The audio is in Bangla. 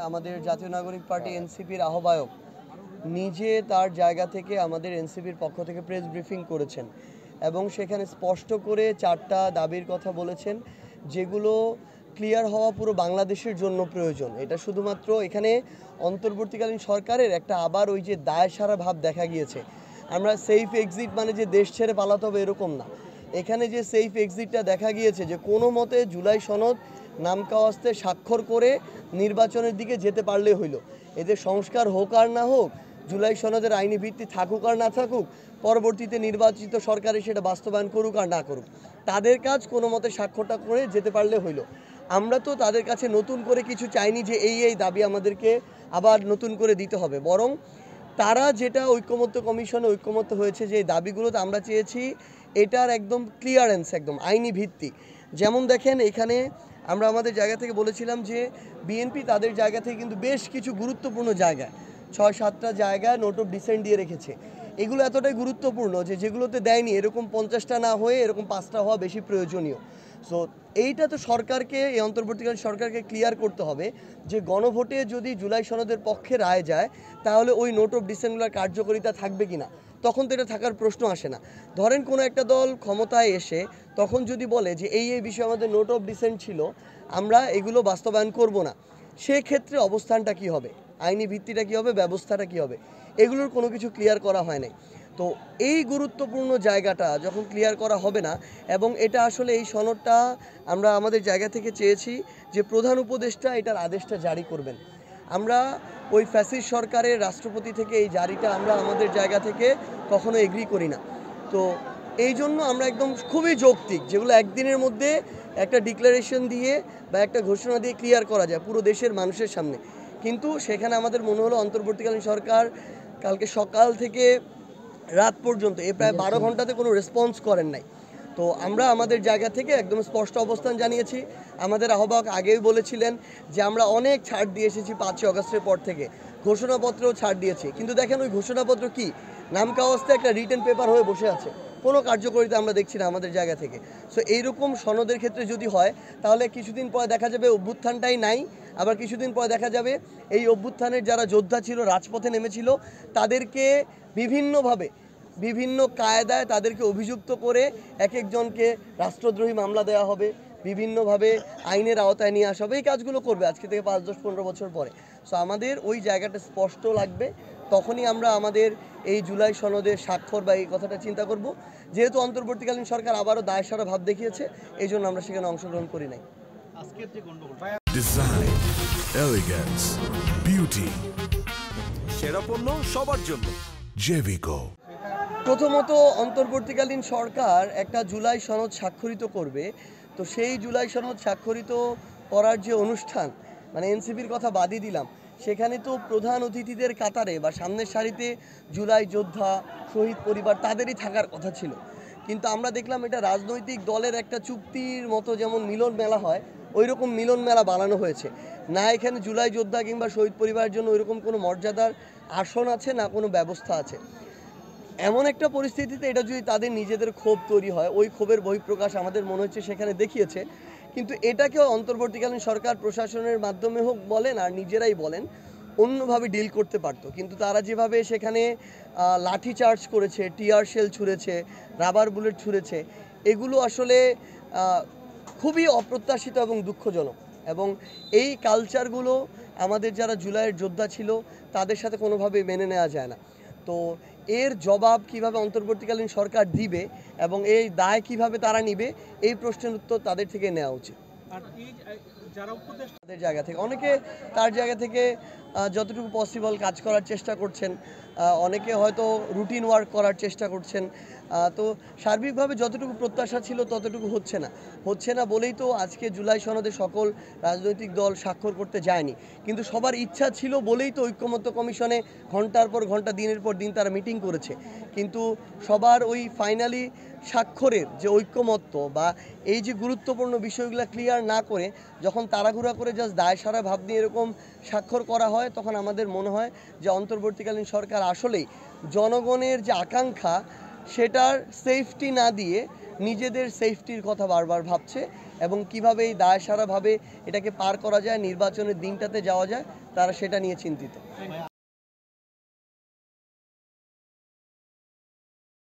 আমাদের জাতীয় নাগরিক পার্টি এনসিপির আহ্বায়ক নিজে তার জায়গা থেকে আমাদের এনসিপির পক্ষ থেকে প্রেস ব্রিফিং করেছেন এবং সেখানে স্পষ্ট করে 4টা দাবির কথা বলেছেন, যেগুলো ক্লিয়ার হওয়া পুরো বাংলাদেশের জন্য প্রয়োজন। এটা শুধুমাত্র এখানে অন্তর্বর্তীকালীন সরকারের একটা আবার ওই যে দায়সারা ভাব দেখা গিয়েছে। আমরা সেফ এক্সিট মানে যে দেশ ছেড়ে পালাতে হবে এরকম না। এখানে যে সেফ এক্সিটটা দেখা গিয়েছে যে কোনো মতে জুলাই সনদ নামকাওয়াস্তে স্বাক্ষর করে নির্বাচনের দিকে যেতে পারলে হইল। এদের সংস্কার হোক আর না হোক, জুলাই সনদের আইনি ভিত্তি থাকুক আর না থাকুক, পরবর্তীতে নির্বাচিত সরকারে সেটা বাস্তবায়ন করুক আর না করুক, তাদের কাজ কোনো মতে স্বাক্ষরটা করে যেতে পারলে হইল। আমরা তো তাদের কাছে নতুন করে কিছু চাইনি যে এই দাবি আমাদেরকে আবার নতুন করে দিতে হবে, বরং তারা যেটা ঐক্যমত্য কমিশনে ঐক্যমত্য হয়েছে যে দাবিগুলোতে আমরা চেয়েছি এটার একদম ক্লিয়ারেন্স, একদম আইনি ভিত্তি। যেমন দেখেন, এখানে আমরা আমাদের জায়গা থেকে বলেছিলাম যে বিএনপি তাদের জায়গা থেকে কিন্তু বেশ কিছু গুরুত্বপূর্ণ জায়গায় 6-7টা জায়গায় নোট অফ ডিসেন্ট দিয়ে রেখেছে। এগুলো এতটাই গুরুত্বপূর্ণ যে যেগুলোতে দেয়নি এরকম 50টা না হয়ে এরকম 5টা হওয়া বেশি প্রয়োজনীয়। সো এইটা তো সরকারকে, এই অন্তর্বর্তীকালীন সরকারকে ক্লিয়ার করতে হবে যে গণভোটে যদি জুলাই সনদের পক্ষে রায় যায় তাহলে ওই নোট অফ ডিসেন্টগুলোর কার্যকারিতা থাকবে কিনা। তখন তো এটা থাকার প্রশ্ন আসে না। ধরেন কোনো একটা দল ক্ষমতায় এসে তখন যদি বলে যে এই বিষয়ে আমাদের নোট অফ ডিসেন্ট ছিল, আমরা এগুলো বাস্তবায়ন করব না, সেক্ষেত্রে অবস্থানটা কি হবে, আইনি ভিত্তিটা কী হবে, ব্যবস্থাটা কী হবে, এগুলোর কোনো কিছু ক্লিয়ার করা হয় নাই। তো এই গুরুত্বপূর্ণ জায়গাটা যখন ক্লিয়ার করা হবে না, এবং এটা আসলে এই সনদটা আমরা আমাদের জায়গা থেকে চেয়েছি যে প্রধান উপদেষ্টা এটার আদেশটা জারি করবেন। আমরা ওই ফ্যাসিস্ট সরকারের রাষ্ট্রপতি থেকে এই জারিটা আমরা আমাদের জায়গা থেকে কখনো এগ্রি করি না। তো এই জন্য আমরা একদম খুবই যৌক্তিক, যেগুলো একদিনের মধ্যে একটা ডিক্লারেশন দিয়ে বা একটা ঘোষণা দিয়ে ক্লিয়ার করা যায় পুরো দেশের মানুষের সামনে, কিন্তু সেখানে আমাদের মনে হলো অন্তর্বর্তীকালীন সরকার কালকে সকাল থেকে রাত পর্যন্ত প্রায় 12 ঘন্টাতে কোনো রেসপন্স করেন নাই। তো আমরা আমাদের জায়গা থেকে একদম স্পষ্ট অবস্থান জানিয়েছি। আমাদের আহ্বায়ক আগেই বলেছিলেন যে আমরা অনেক ছাড় দিয়ে এসেছি 5ই আগস্টের পর থেকে, ঘোষণাপত্রেও ছাড় দিয়েছি, কিন্তু দেখেন ওই ঘোষণাপত্র কি নামকাওয়াস্তে একটা রিটেন পেপার হয়ে বসে আছে, কোনো কার্যকারিতা আমরা দেখছি না আমাদের জায়গা থেকে। সো এইরকম সনদের ক্ষেত্রে যদি হয় তাহলে কিছুদিন পরে দেখা যাবে অভ্যুত্থানটাই নাই, আবার কিছুদিন পরে দেখা যাবে এই অভ্যুত্থানের যারা যোদ্ধা ছিল, রাজপথে নেমেছিল, তাদেরকে বিভিন্নভাবে বিভিন্ন কায়দায় তাদেরকে অভিযুক্ত করে এক একজনকে রাষ্ট্রদ্রোহী মামলা দেওয়া হবে, বিভিন্নভাবে আইনের আওতায় নিয়ে আসা হবে। এই কাজগুলো করবে আজকে থেকে 5, 10, 15 বছর পরে। সো আমাদের ওই জায়গাটা স্পষ্ট লাগবে, তখনই আমরা আমাদের এই জুলাই সনদের স্বাক্ষর বা এই কথাটা চিন্তা করব। যেহেতু অন্তর্বর্তীকালীন সরকার আবারও দায়সারা ভাব দেখিয়েছে, এই জন্য আমরা সেখানে অংশগ্রহণ করি নাই। ডিজাইন, এলিগেন্স, বিউটি, সেরা পণ্য সবার জন্য জেভিকো। প্রথমত অন্তর্বর্তীকালীন সরকার একটা জুলাই সনদ স্বাক্ষরিত করবে, তো সেই জুলাই সনদ স্বাক্ষরিত করার যে অনুষ্ঠান, মানে এনসিপির কথা বাদই দিলাম, সেখানে তো প্রধান অতিথিদের কাতারে বা সামনের সারিতে জুলাই যোদ্ধা, শহীদ পরিবার তাদেরই থাকার কথা ছিল। কিন্তু আমরা দেখলাম এটা রাজনৈতিক দলের একটা চুক্তির মতো, যেমন মিলন মেলা হয় ওই রকম মিলন মেলা বানানো হয়েছে। না এখানে জুলাই যোদ্ধা কিংবা শহীদ পরিবারের জন্য ওইরকম কোনো মর্যাদার আসন আছে, না কোনো ব্যবস্থা আছে। এমন একটা পরিস্থিতিতে এটা যদি তাদের নিজেদের ক্ষোভ তৈরি হয়, ওই ক্ষোভের বহিঃপ্রকাশ আমাদের মনে হচ্ছে সেখানে দেখিয়েছে। কিন্তু এটাকেও অন্তর্বর্তীকালীন সরকার প্রশাসনের মাধ্যমে হোক বলেন আর নিজেরাই বলেন, অন্যভাবে ডিল করতে পারতো। কিন্তু তারা যেভাবে সেখানে লাঠি চার্জ করেছে, টিয়ার শেল ছুঁড়েছে, রাবার বুলেট ছুঁড়েছে, এগুলো আসলে খুবই অপ্রত্যাশিত এবং দুঃখজনক। এবং এই কালচারগুলো আমাদের যারা জুলাইয়ের যোদ্ধা ছিল তাদের সাথে কোনোভাবে মেনে নেওয়া যায় না। তো এর জবাব কিভাবে অন্তর্বর্তীকালীন সরকার দিবে এবং এই দায় কিভাবে তারা নিবে, এই প্রশ্নের উত্তর তাদের থেকে নেওয়া উচিত। তাদের জায়গা থেকে অনেকে তার জায়গা থেকে যতটুকু পসিবল কাজ করার চেষ্টা করছেন, অনেকে হয়তো রুটিন ওয়ার্ক করার চেষ্টা করছেন। তো সার্বিকভাবে যতটুকু প্রত্যাশা ছিল ততটুকু হচ্ছে না বলেই তো আজকে জুলাই সনদে সকল রাজনৈতিক দল স্বাক্ষর করতে যায়নি। কিন্তু সবার ইচ্ছা ছিল বলেই তো ঐক্যমত্য কমিশনে ঘন্টার পর ঘন্টা, দিনের পর দিন তারা মিটিং করেছে। কিন্তু সবার ওই ফাইনালি স্বাক্ষরের যে ঐক্যমত্য বা এই যে গুরুত্বপূর্ণ বিষয়গুলো ক্লিয়ার না করে যখন তাড়াহুড়া করে জাস্ট দায়সারা ভাব নিয়ে এরকম স্বাক্ষর করা হয়, তখন আমাদের মনে হয় যে অন্তর্বর্তীকালীন সরকার আসলেই জনগণের যে আকাঙ্ক্ষা সেটার সেফটি না দিয়ে নিজেদের সেফটির কথা বারবার ভাবছে। এবং কিভাবে এই দায়সারাভাবে এটাকে পার করা যায়, নির্বাচনের দিনটাতে যাওয়া যায়, তারা সেটা নিয়ে চিন্তিত।